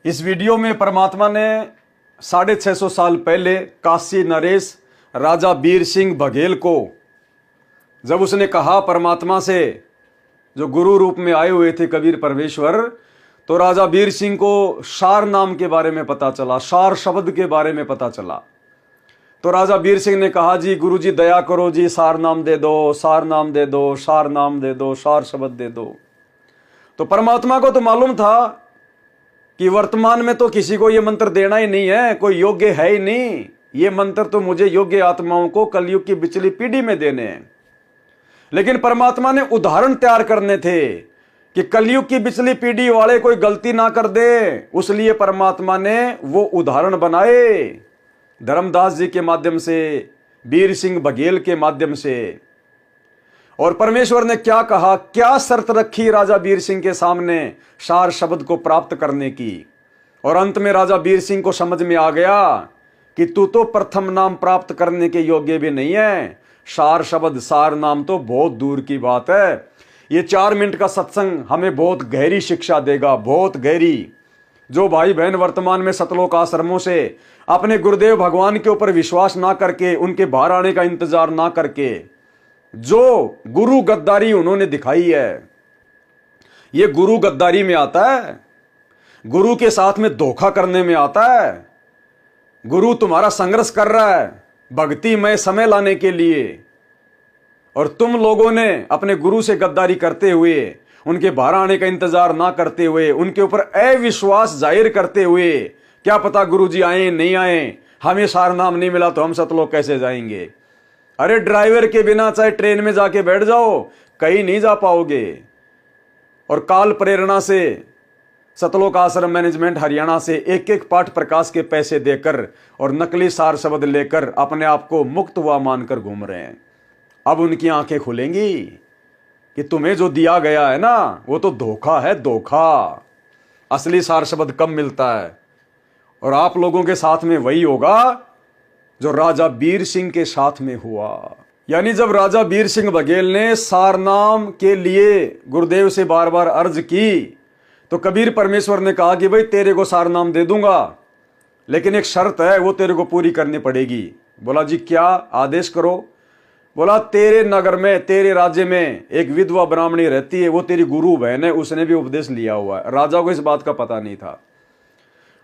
इस वीडियो में परमात्मा ने 650 साल पहले काशी नरेश राजा बीर सिंह बघेल को जब उसने कहा परमात्मा से, जो गुरु रूप में आए हुए थे कबीर परमेश्वर, तो राजा बीर सिंह को शार नाम के बारे में पता चला, शार शब्द के बारे में पता चला। तो राजा बीर सिंह ने कहा, जी गुरु जी दया करो जी, सार नाम दे दो, सार नाम दे दो, शार नाम दे दो, शार शब्द दे दो। तो परमात्मा को तो मालूम था कि वर्तमान में तो किसी को यह मंत्र देना ही नहीं है, कोई योग्य है ही नहीं। ये मंत्र तो मुझे योग्य आत्माओं को कलयुग की पिछली पीढ़ी में देने हैं। लेकिन परमात्मा ने उदाहरण तैयार करने थे कि कलयुग की पिछली पीढ़ी वाले कोई गलती ना कर दे, उसलिए परमात्मा ने वो उदाहरण बनाए धर्मदास जी के माध्यम से, बीर सिंह बघेल के माध्यम से। और परमेश्वर ने क्या कहा, क्या शर्त रखी राजा बीर सिंह के सामने शार शब्द को प्राप्त करने की। और अंत में राजा बीर सिंह को समझ में आ गया कि तू तो प्रथम नाम प्राप्त करने के योग्य भी नहीं है, शार शब्द सार नाम तो बहुत दूर की बात है। ये 4 मिनट का सत्संग हमें बहुत गहरी शिक्षा देगा, बहुत गहरी। जो भाई बहन वर्तमान में सतलोक आश्रमों से अपने गुरुदेव भगवान के ऊपर विश्वास ना करके, उनके बाहर आने का इंतजार ना करके, जो गुरु गद्दारी उन्होंने दिखाई है, ये गुरु गद्दारी में आता है, गुरु के साथ में धोखा करने में आता है। गुरु तुम्हारा संघर्ष कर रहा है भक्ति में समय लाने के लिए, और तुम लोगों ने अपने गुरु से गद्दारी करते हुए, उनके बाहर आने का इंतजार ना करते हुए, उनके ऊपर अविश्वास जाहिर करते हुए, क्या पता गुरु जी आए नहीं आए, हमें सार नाम नहीं मिला तो हम सतलोक कैसे जाएंगे। अरे ड्राइवर के बिना चाहे ट्रेन में जाके बैठ जाओ, कहीं नहीं जा पाओगे। और काल प्रेरणा से सतलोक आश्रम मैनेजमेंट हरियाणा से एक एक पाठ प्रकाश के पैसे देकर और नकली सार शब्द लेकर अपने आप को मुक्त हुआ मानकर घूम रहे हैं। अब उनकी आंखें खुलेंगी कि तुम्हें जो दिया गया है ना, वो तो धोखा है, धोखा। असली सार शब्द कब मिलता है। और आप लोगों के साथ में वही होगा जो राजा बीर सिंह के साथ में हुआ। यानी जब राजा बीर सिंह बघेल ने सार नाम के लिए गुरुदेव से बार बार अर्ज की, तो कबीर परमेश्वर ने कहा कि भाई तेरे को सार नाम दे दूंगा, लेकिन एक शर्त है, वो तेरे को पूरी करनी पड़ेगी। बोला जी क्या, आदेश करो। बोला तेरे नगर में, तेरे राज्य में एक विधवा ब्राह्मणी रहती है, वो तेरी गुरु बहन है, उसने भी उपदेश लिया हुआ है। राजा को इस बात का पता नहीं था।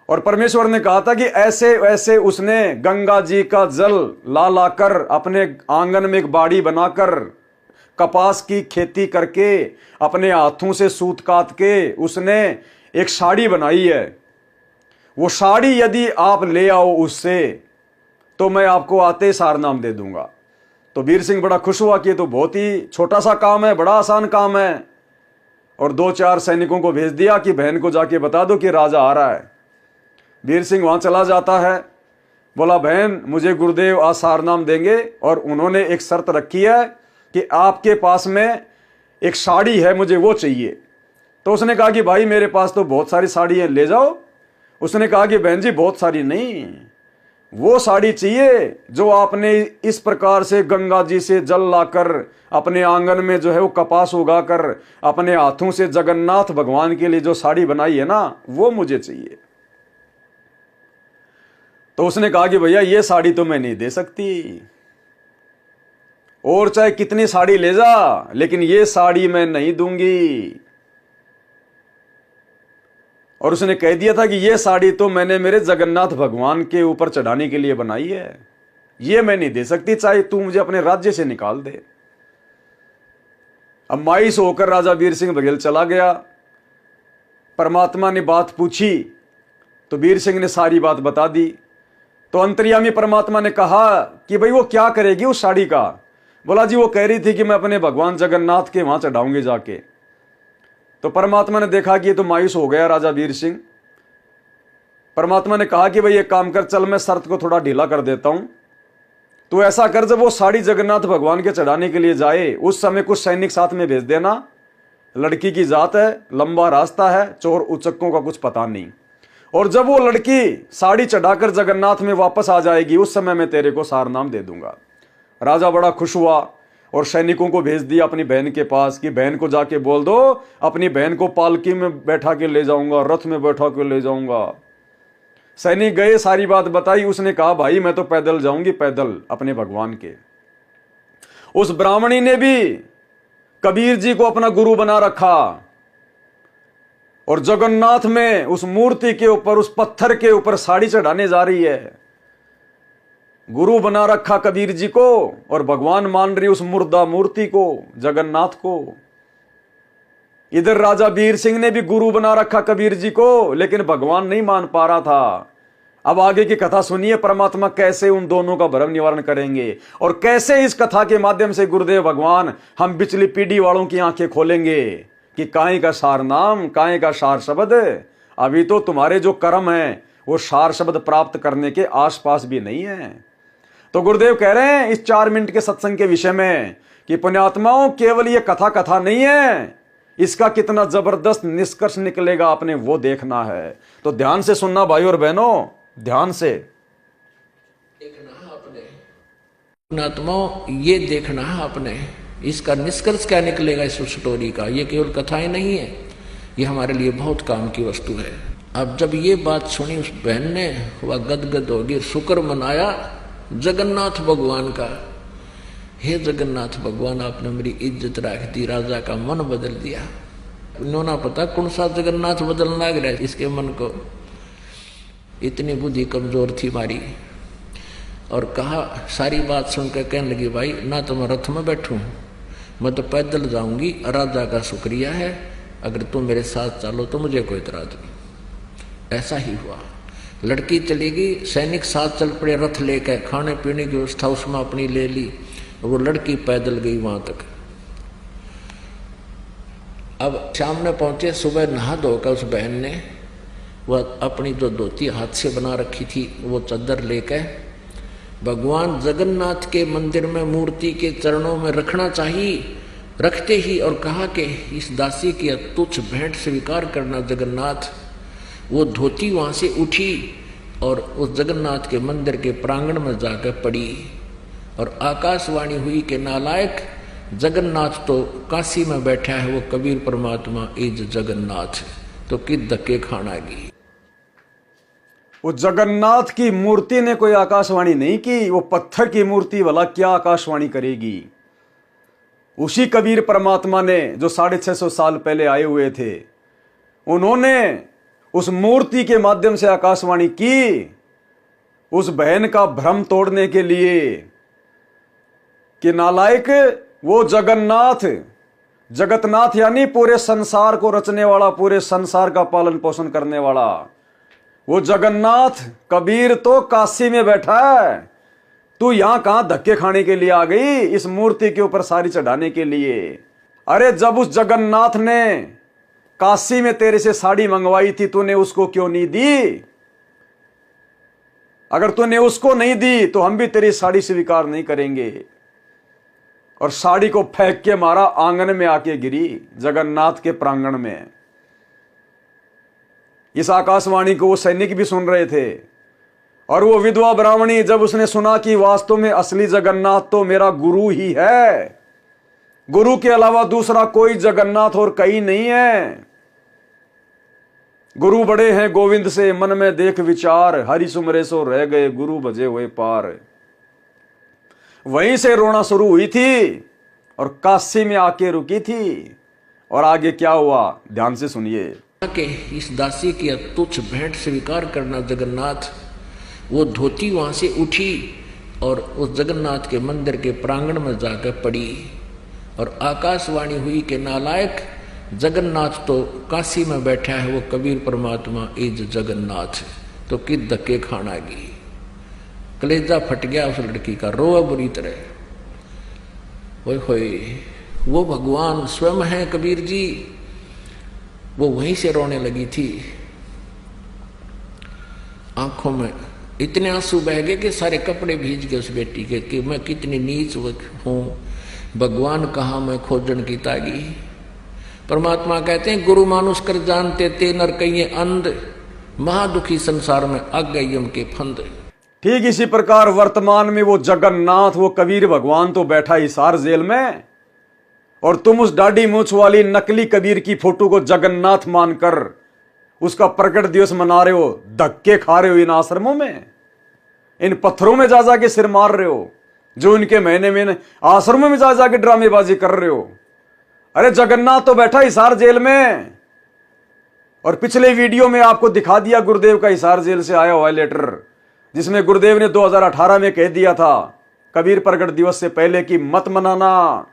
और परमेश्वर ने कहा था कि ऐसे वैसे उसने गंगा जी का जल ला लाकर अपने आंगन में एक बाड़ी बनाकर कपास की खेती करके अपने हाथों से सूत काट के उसने एक साड़ी बनाई है। वो साड़ी यदि आप ले आओ उससे, तो मैं आपको आते सार नाम दे दूंगा। तो बीर सिंह बड़ा खुश हुआ कि ये तो बहुत ही छोटा सा काम है, बड़ा आसान काम है। और 2-4 सैनिकों को भेज दिया कि बहन को जाके बता दो कि राजा आ रहा है। बीर सिंह वहां चला जाता है। बोला बहन मुझे गुरुदेव आज सार नाम देंगे, और उन्होंने एक शर्त रखी है कि आपके पास में एक साड़ी है, मुझे वो चाहिए। तो उसने कहा कि भाई मेरे पास तो बहुत सारी साड़ी है, ले जाओ। उसने कहा कि बहन जी बहुत सारी नहीं, वो साड़ी चाहिए जो आपने इस प्रकार से गंगा जी से जल लाकर अपने आंगन में जो है वो कपास उगाकर अपने हाथों से जगन्नाथ भगवान के लिए जो साड़ी बनाई है ना, वो मुझे चाहिए। तो उसने कहा कि भैया ये साड़ी तो मैं नहीं दे सकती, और चाहे कितनी साड़ी ले जा, लेकिन ये साड़ी मैं नहीं दूंगी। और उसने कह दिया था कि ये साड़ी तो मैंने मेरे जगन्नाथ भगवान के ऊपर चढ़ाने के लिए बनाई है, ये मैं नहीं दे सकती, चाहे तू मुझे अपने राज्य से निकाल दे। अब मायूस होकर राजा बीर सिंह बघेल चला गया। परमात्मा ने बात पूछी तो बीर सिंह ने सारी बात बता दी। तो अंतर्यामी परमात्मा ने कहा कि भाई वो क्या करेगी उस साड़ी का। बोला जी वो कह रही थी कि मैं अपने भगवान जगन्नाथ के वहां चढ़ाऊंगी जाके। तो परमात्मा ने देखा कि ये तो मायूस हो गया राजा बीर सिंह। परमात्मा ने कहा कि भाई एक काम कर, चल मैं शर्त को थोड़ा ढीला कर देता हूं। तो ऐसा कर, जब वो साड़ी जगन्नाथ भगवान के चढ़ाने के लिए जाए उस समय कुछ सैनिक साथ में भेज देना। लड़की की जात है, लंबा रास्ता है, चोर उचक्कों का कुछ पता नहीं। और जब वो लड़की साड़ी चढ़ाकर जगन्नाथ में वापस आ जाएगी, उस समय मैं तेरे को सार नाम दे दूंगा। राजा बड़ा खुश हुआ और सैनिकों को भेज दिया अपनी बहन के पास कि बहन को जाके बोल दो अपनी बहन को पालकी में बैठा के ले जाऊंगा, रथ में बैठा के ले जाऊंगा। सैनिक गए, सारी बात बताई। उसने कहा भाई मैं तो पैदल जाऊंगी, पैदल अपने भगवान के। उस ब्राह्मणी ने भी कबीर जी को अपना गुरु बना रखा और जगन्नाथ में उस मूर्ति के ऊपर, उस पत्थर के ऊपर साड़ी चढ़ाने जा रही है। गुरु बना रखा कबीर जी को और भगवान मान रही उस मुर्दा मूर्ति को, जगन्नाथ को। इधर राजा वीर सिंह ने भी गुरु बना रखा कबीर जी को, लेकिन भगवान नहीं मान पा रहा था। अब आगे की कथा सुनिए, परमात्मा कैसे उन दोनों का भ्रम निवारण करेंगे और कैसे इस कथा के माध्यम से गुरुदेव भगवान हम पिछली पीढ़ी वालों की आंखें खोलेंगे कि काहे का सार नाम, काहे का सार शब्द। अभी तो तुम्हारे जो कर्म है वो सार शब्द प्राप्त करने के आसपास भी नहीं है। तो गुरुदेव कह रहे हैं इस 4 मिनट के सत्संग के विषय में कि पुण्यात्माओं, केवल ये कथा नहीं है, इसका कितना जबरदस्त निष्कर्ष निकलेगा आपने वो देखना है। तो ध्यान से सुनना भाई और बहनों, ध्यान से देखना आपने, पुण्यात्माओं ये देखना है आपने, इसका निष्कर्ष क्या निकलेगा इस स्टोरी का। ये केवल कथाएं नहीं है, ये हमारे लिए बहुत काम की वस्तु है। अब जब ये बात सुनी उस बहन ने, वह गदगद होगी, शुक्र मनाया जगन्नाथ भगवान का। हे जगन्नाथ भगवान, आपने मेरी इज्जत रख दी, राजा का मन बदल दिया। उन्होंने पता कौन सा जगन्नाथ बदलना लग रहा है इसके मन को, इतनी बुद्धि कमजोर थी मारी। और कहा, सारी बात सुनकर कहने लगी, भाई ना तो मैं रथ में बैठूं, मैं तो पैदल जाऊंगी। राजा का शुक्रिया है, अगर तुम मेरे साथ चलो तो मुझे कोई इतराज नहीं। ऐसा ही हुआ। लड़की चली गई, सैनिक साथ चल पड़े रथ लेकर, खाने पीने की व्यवस्था उसमें अपनी ले ली। वो लड़की पैदल गई वहां तक। अब शाम में पहुंचे, सुबह नहा धोकर उस बहन ने वह अपनी जो धोती हाथ से बना रखी थी वो चादर लेकर भगवान जगन्नाथ के मंदिर में मूर्ति के चरणों में रखना चाहिए। रखते ही और कहा कि इस दासी की तुच्छ भेंट स्वीकार करना जगन्नाथ। वो धोती वहां से उठी और उस जगन्नाथ के मंदिर के प्रांगण में जाकर पड़ी और आकाशवाणी हुई कि नालायक, जगन्नाथ तो काशी में बैठा है, वो कबीर परमात्मा इज जगन्नाथ। तो किस धक्के खाना गी। वो जगन्नाथ की मूर्ति ने कोई आकाशवाणी नहीं की, वो पत्थर की मूर्ति भला क्या आकाशवाणी करेगी। उसी कबीर परमात्मा ने जो 650 साल पहले आए हुए थे, उन्होंने उस मूर्ति के माध्यम से आकाशवाणी की उस बहन का भ्रम तोड़ने के लिए कि नालायक, वो जगन्नाथ, जगतनाथ यानी पूरे संसार को रचने वाला, पूरे संसार का पालन पोषण करने वाला, वो जगन्नाथ कबीर तो काशी में बैठा है। तू यहां कहां धक्के खाने के लिए आ गई, इस मूर्ति के ऊपर साड़ी चढ़ाने के लिए। अरे जब उस जगन्नाथ ने काशी में तेरे से साड़ी मंगवाई थी, तूने उसको क्यों नहीं दी? अगर तूने उसको नहीं दी तो हम भी तेरी साड़ी स्वीकार नहीं करेंगे। और साड़ी को फेंक के मारा, आंगन में आके गिरी, जगन्नाथ के प्रांगण में। इस आकाशवाणी को वो सैनिक भी सुन रहे थे। और वो विधवा ब्राह्मणी जब उसने सुना कि वास्तव में असली जगन्नाथ तो मेरा गुरु ही है, गुरु के अलावा दूसरा कोई जगन्नाथ और कहीं नहीं है। गुरु बड़े हैं गोविंद से, मन में देख विचार, हरि सुमरे सो रह गए गुरु भजे हुए पार। वहीं से रोना शुरू हुई थी और काशी में आके रुकी थी। और आगे क्या हुआ, ध्यान से सुनिए। कि इस दासी की तुच्छ भेंट स्वीकार करना जगन्नाथ। वो धोती वहां से उठी और उस जगन्नाथ के मंदिर के प्रांगण में जाकर पड़ी और आकाशवाणी हुई कि नालायक, जगन्नाथ तो काशी में बैठा है, वो कबीर परमात्मा इज जगन्नाथ। तो किस धक्के खाना गी। कलेजा फट गया उस लड़की का, रोआ बुरी तरह। ओए होए, वो भगवान स्वयं है कबीर जी। वो वहीं से रोने लगी थी। आंखों में इतने आंसू बह गए कि सारे कपड़े भीज गए उस बेटी के कि मैं कितनी नीच हूं, भगवान कहाँ मैं खोजन की तागी। परमात्मा कहते हैं, गुरु मानुष कर जानते ते नर कहिए अंध, महादुखी संसार में आग गई यम के फंद। ठीक इसी प्रकार वर्तमान में वो जगन्नाथ, वो कबीर भगवान तो बैठा हिसार जेल में, और तुम उस दाढ़ी मूछ वाली नकली कबीर की फोटो को जगन्नाथ मानकर उसका प्रकट दिवस मना रहे हो, धक्के खा रहे हो इन आश्रमों में, इन पत्थरों में जा जाके सिर मार रहे हो, जो इनके महीने में आश्रमों में जा जाके ड्रामेबाजी कर रहे हो। अरे जगन्नाथ तो बैठा हिसार जेल में, और पिछले वीडियो में आपको दिखा दिया गुरुदेव का हिसार जेल से आया हुआ लेटर, जिसमें गुरुदेव ने 2018 में कह दिया था कबीर प्रकट दिवस से पहले कि मत मनाना,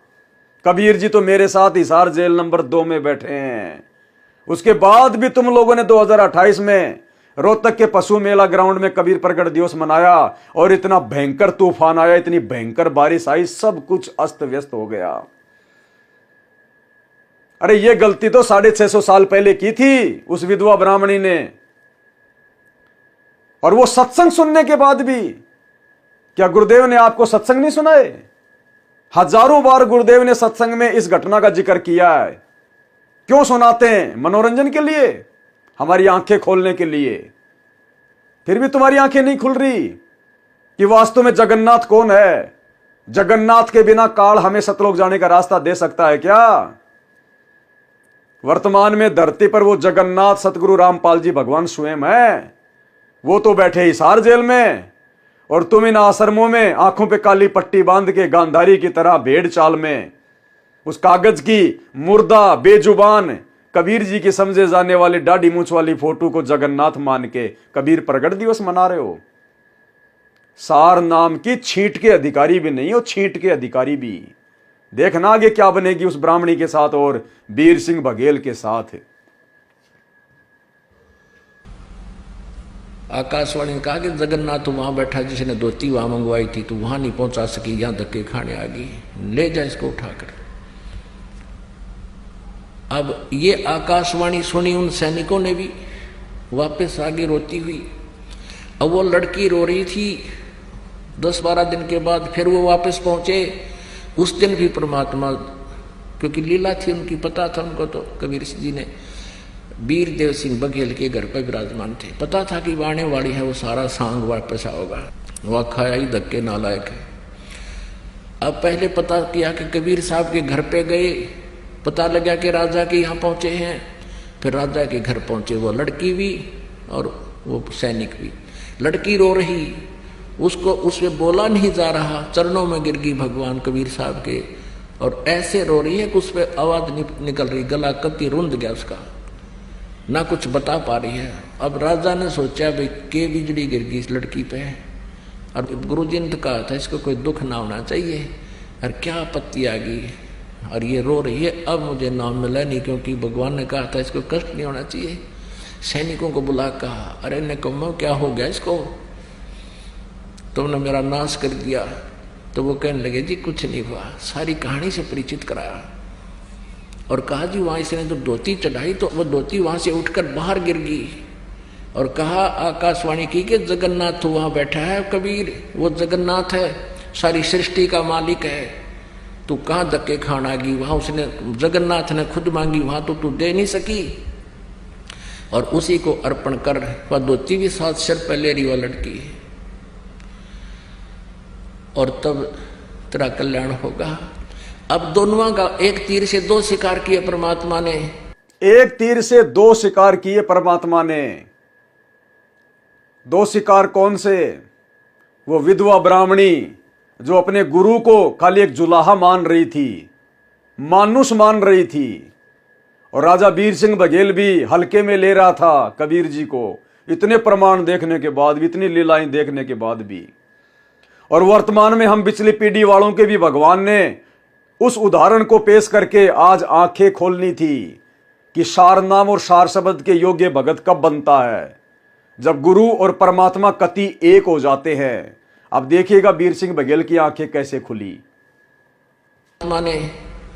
कबीर जी तो मेरे साथ हिसार जेल नंबर 2 में बैठे हैं। उसके बाद भी तुम लोगों ने 2028 में रोहतक के पशु मेला ग्राउंड में कबीर प्रकट दिवस मनाया, और इतना भयंकर तूफान आया, इतनी भयंकर बारिश आई, सब कुछ अस्त व्यस्त हो गया। अरे ये गलती तो 650 साल पहले की थी उस विधवा ब्राह्मणी ने, और वो सत्संग सुनने के बाद भी, क्या गुरुदेव ने आपको सत्संग नहीं सुनाए? हजारों बार गुरुदेव ने सत्संग में इस घटना का जिक्र किया है। क्यों सुनाते हैं? मनोरंजन के लिए, हमारी आंखें खोलने के लिए। फिर भी तुम्हारी आंखें नहीं खुल रही कि वास्तव में जगन्नाथ कौन है। जगन्नाथ के बिना काल हमें सतलोक जाने का रास्ता दे सकता है क्या? वर्तमान में धरती पर वो जगन्नाथ सतगुरु रामपाल जी भगवान स्वयं है। वो तो बैठे हिसार जेल में, और तुम इन आश्रमों में आंखों पे काली पट्टी बांध के गांधारी की तरह भेड़ चाल में उस कागज की मुर्दा बेजुबान कबीर जी की समझे जाने वाली दाढ़ी मूछ वाली फोटो को जगन्नाथ मान के कबीर प्रकट दिवस मना रहे हो। सार नाम की छींट के अधिकारी भी नहीं हो, छींट के अधिकारी भी। देखना आगे क्या बनेगी उस ब्राह्मणी के साथ और बीर सिंह बघेल के साथ। आकाशवाणी ने कहा कि जगन्नाथ वहां बैठा, जिसने धोती वहां मंगवाई थी, तो वहां नहीं पहुंचा सकी, यहां धक्के खाने आ गई, ले जा इसको उठाकर। अब ये आकाशवाणी सुनी उन सैनिकों ने भी, वापस आगे रोती हुई। अब वो लड़की रो रही थी। 10-12 दिन के बाद फिर वो वापस पहुंचे। उस दिन भी परमात्मा, क्योंकि लीला थी उनकी, पता था उनको, तो कबीर जी ने वीर देव सिंह बघेल के घर पर विराजमान थे। पता था कि आने वाली है वो सारा सांग वापस आओगा, वह खाया ही धक्के नालायक है। अब पहले पता किया कि कबीर साहब के घर पे गए, पता लगा कि राजा के यहाँ पहुंचे हैं। फिर राजा के घर पहुंचे, वो लड़की भी और वो सैनिक भी। लड़की रो रही, उसको उसमें बोला नहीं जा रहा, चरणों में गिर गई भगवान कबीर साहब के, और ऐसे रो रही है कि उस पर आवाज निकल रही, गला कति रुंध गया उसका, ना कुछ बता पा रही है। अब राजा ने सोचा भाई के बिजली गिर गई इस लड़की पे, और गुरुजी ने तो कहा था इसको कोई दुख ना होना चाहिए, और क्या आपत्ति आ गई, और ये रो रही है। अब मुझे नाम मिला नहीं, क्योंकि भगवान ने कहा था इसको कष्ट नहीं होना चाहिए। सैनिकों को बुला कहा, अरे निकम्मो क्या हो गया इसको, तुमने मेरा नाश कर दिया। तो वो कहने लगे जी कुछ नहीं हुआ, सारी कहानी से परिचित कराया, और कहा जी वहां इसने जब धोती चढ़ाई तो वो धोती वहां से उठकर बाहर गिर गई, और कहा आकाशवाणी की कि जगन्नाथ तो वहां बैठा है कबीर, वो जगन्नाथ है, सारी सृष्टि का मालिक है, तू कहाँ धक्के खाना गई, वहां उसने जगन्नाथ ने खुद मांगी, वहां तो तू दे नहीं सकी, और उसी को अर्पण कर। वह धोती भी साथ सिर पर ले रही, वह लड़की, और तब तेरा कल्याण होगा। अब दोनों का एक तीर से 2 शिकार किए परमात्मा ने, एक तीर से 2 शिकार किए परमात्मा ने। 2 शिकार कौन से? वो विधवा ब्राह्मणी जो अपने गुरु को खाली एक जुलाहा मान रही थी, मानुष मान रही थी, और राजा वीर सिंह बघेल भी हल्के में ले रहा था कबीर जी को, इतने प्रमाण देखने के बाद भी, इतनी लीलाएं देखने के बाद भी। और वर्तमान में हम पिछली पीढ़ी वालों के भी भगवान ने उस उदाहरण को पेश करके आज आंखें खोलनी थी कि सार नाम और सार शब्द के योग्य भगत कब बनता है, जब गुरु और परमात्मा कति एक हो जाते हैं। अब देखिएगा वीर सिंह बघेल की आंखें कैसे खुली। माने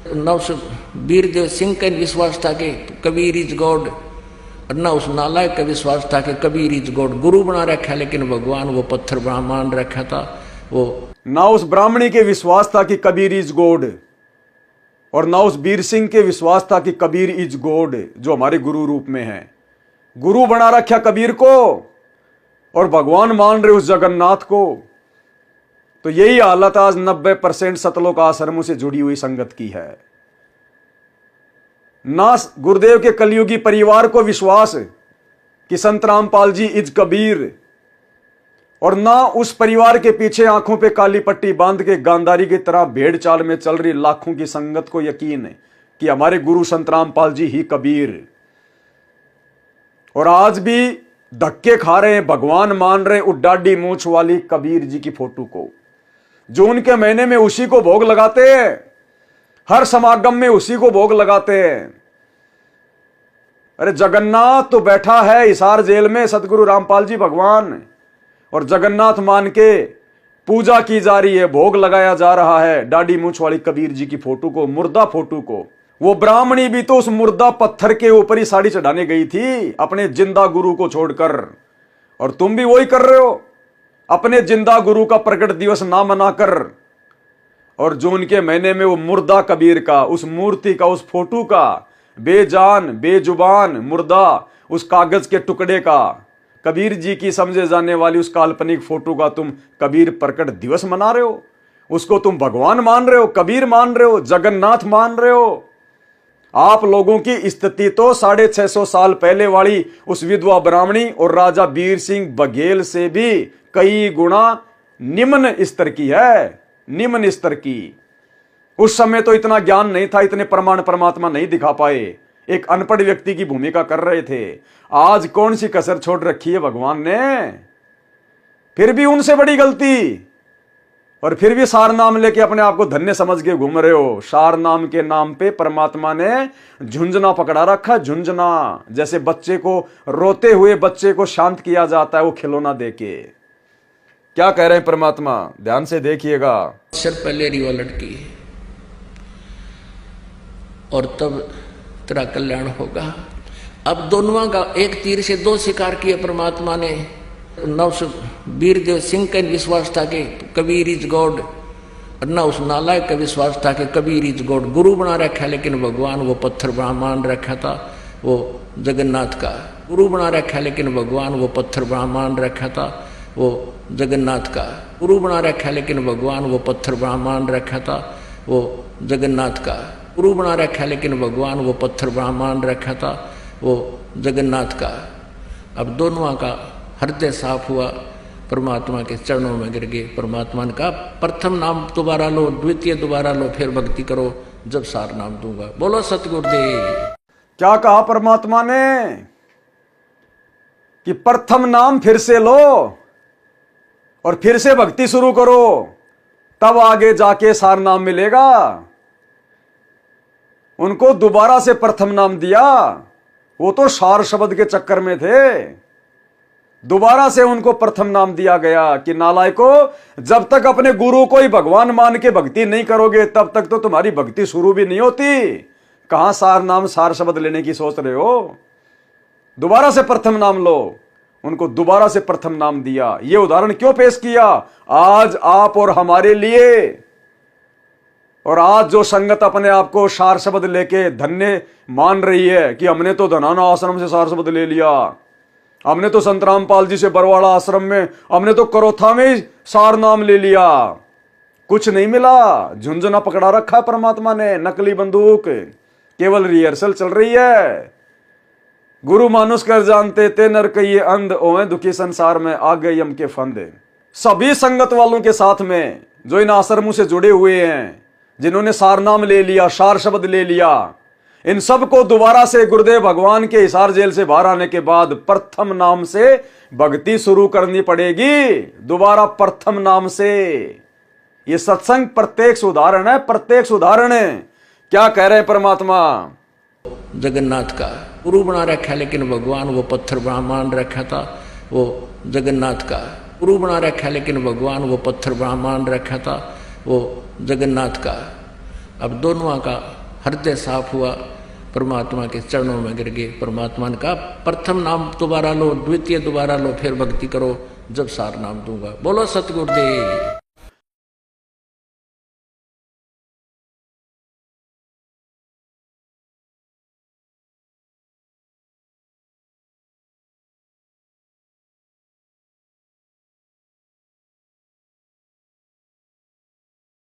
वीर देव सिंह का विश्वास था कि कबीर इज गॉड, और न उस नालायक का विश्वास था कि कबीर इज गॉड। गुरु बना रखा, लेकिन भगवान वो पत्थर मान रखा था। वो ना उस ब्राह्मणी के विश्वास था कि कबीर इज गॉड, और ना उस वीर सिंह के विश्वास था कि कबीर इज गॉड जो हमारे गुरु रूप में है। गुरु बना रखा कबीर को, और भगवान मान रहे उस जगन्नाथ को। तो यही हालत आज 90% सतलोक आश्रमों से जुड़ी हुई संगत की है। ना गुरुदेव के कलयुगी परिवार को विश्वास कि संत रामपाल जी इज कबीर, और ना उस परिवार के पीछे आंखों पे काली पट्टी बांध के गांधारी की तरह भेड़ चाल में चल रही लाखों की संगत को यकीन है कि हमारे गुरु संत रामपाल जी ही कबीर। और आज भी धक्के खा रहे हैं, भगवान मान रहे उड्डाडी मूंछ वाली कबीर जी की फोटो को, जो उनके महीने में उसी को भोग लगाते हैं, हर समागम में उसी को भोग लगाते हैं। अरे जगन्नाथ तो बैठा है हिसार जेल में, सतगुरु रामपाल जी भगवान, और जगन्नाथ मान के पूजा की जा रही है, भोग लगाया जा रहा है डाडी मूंछ वाली कबीर जी की फोटो को, मुर्दा फोटो को। वो ब्राह्मणी भी तो उस मुर्दा पत्थर के ऊपर ही साड़ी चढ़ाने गई थी अपने जिंदा गुरु को छोड़कर, और तुम भी वही कर रहे हो, अपने जिंदा गुरु का प्रकट दिवस ना मनाकर, और जो उनके महीने में वो मुर्दा कबीर का, उस मूर्ति का, उस फोटो का, बेजान बेजुबान मुर्दा, उस कागज के टुकड़े का, कबीर जी की समझे जाने वाली उस काल्पनिक फोटो का तुम कबीर प्रकट दिवस मना रहे हो। उसको तुम भगवान मान रहे हो, कबीर मान रहे हो, जगन्नाथ मान रहे हो। आप लोगों की स्थिति तो 650 साल पहले वाली उस विधवा ब्राह्मणी और राजा वीर सिंह बघेल से भी कई गुना निम्न स्तर की है, निम्न स्तर की। उस समय तो इतना ज्ञान नहीं था, इतने प्रमाण परमात्मा नहीं दिखा पाए, एक अनपढ़ व्यक्ति की भूमिका कर रहे थे। आज कौन सी कसर छोड़ रखी है भगवान ने, फिर भी उनसे बड़ी गलती, और फिर भी सार नाम लेके अपने आप को धन्य समझ के घूम रहे हो। सार नाम के नाम पे परमात्मा ने झुंझुना पकड़ा रखा, झुंझुना, जैसे बच्चे को, रोते हुए बच्चे को शांत किया जाता है वो खिलौना देके। क्या कह रहे हैं परमात्मा, ध्यान से देखिएगा। सिर पहले रिवा लटकी और तब तेरा कल्याण होगा। अब दोनों का एक तीर से दो शिकार किए परमात्मा ने। वीरदेव सिंह का विश्वास था कि कबीर इज गॉड, और न उस नालायक का विश्वास था कि कबीर इज गॉड। गुरु बना रखा, लेकिन भगवान वो पत्थर मान रखा था वो जगन्नाथ का। गुरु बना रखा, लेकिन भगवान वो पत्थर मान रखा था वो जगन्नाथ का। गुरु बना रखा, लेकिन भगवान वो पत्थर मान रखा था वो जगन्नाथ का। गुरु बना रखा, लेकिन भगवान वो पत्थर मान रखा था वो जगन्नाथ का। अब दोनों का हृदय साफ हुआ, परमात्मा के चरणों में गिर गए। परमात्मा ने कहा प्रथम नाम दोबारा लो, द्वितीय दोबारा लो, फिर भक्ति करो, जब सार नाम दूंगा। बोलो सतगुरुदेव। क्या कहा परमात्मा ने कि प्रथम नाम फिर से लो और फिर से भक्ति शुरू करो, तब आगे जाके सार नाम मिलेगा। उनको दोबारा से प्रथम नाम दिया, वो तो सार शब्द के चक्कर में थे। दोबारा से उनको प्रथम नाम दिया गया कि नालायको, जब तक अपने गुरु को ही भगवान मान के भक्ति नहीं करोगे तब तक तो तुम्हारी भक्ति शुरू भी नहीं होती। कहां सार नाम, सार शब्द लेने की सोच रहे हो। दोबारा से प्रथम नाम लो। उनको दोबारा से प्रथम नाम दिया। यह उदाहरण क्यों पेश किया? आज आप और हमारे लिए। और आज जो संगत अपने आप को सार शब्द लेके धन्य मान रही है कि हमने तो धनाना आश्रम से सार शब्द ले लिया, हमने तो संत रामपाल जी से बरवाड़ा आश्रम में, हमने तो करोथा में ही सार नाम ले लिया, कुछ नहीं मिला। झुंझुना पकड़ा रखा परमात्मा ने, नकली बंदूक, केवल रिहर्सल चल रही है। गुरु मानुष कर जानते ते नर कहिए अंध, ओए दुखी संसार में आ गए यम के फंदे। सभी संगत वालों के साथ में जो इन आश्रमों से जुड़े हुए हैं, जिन्होंने सार नाम ले लिया, सार शब्द ले लिया, इन सबको दोबारा से गुरुदेव भगवान के हिसार जेल से बाहर आने के बाद प्रथम नाम से भक्ति शुरू करनी पड़ेगी। दोबारा प्रथम नाम से। ये सत्संग प्रत्यक्ष उदाहरण है, प्रत्यक्ष उदाहरण है। क्या कह रहे हैं परमात्मा? जगन्नाथ का गुरु बना रखा, लेकिन भगवान वो पत्थर मान रखा था वो जगन्नाथ का। गुरु बना रखा, लेकिन भगवान वो पत्थर मान रखा था वो जगन्नाथ का। अब दोनों का हृदय साफ हुआ, परमात्मा के चरणों में गिर गए। परमात्मा ने कहा प्रथम नाम दोबारा लो, द्वितीय दोबारा लो, फिर भक्ति करो, जब सार नाम दूंगा। बोलो सतगुरुदेव।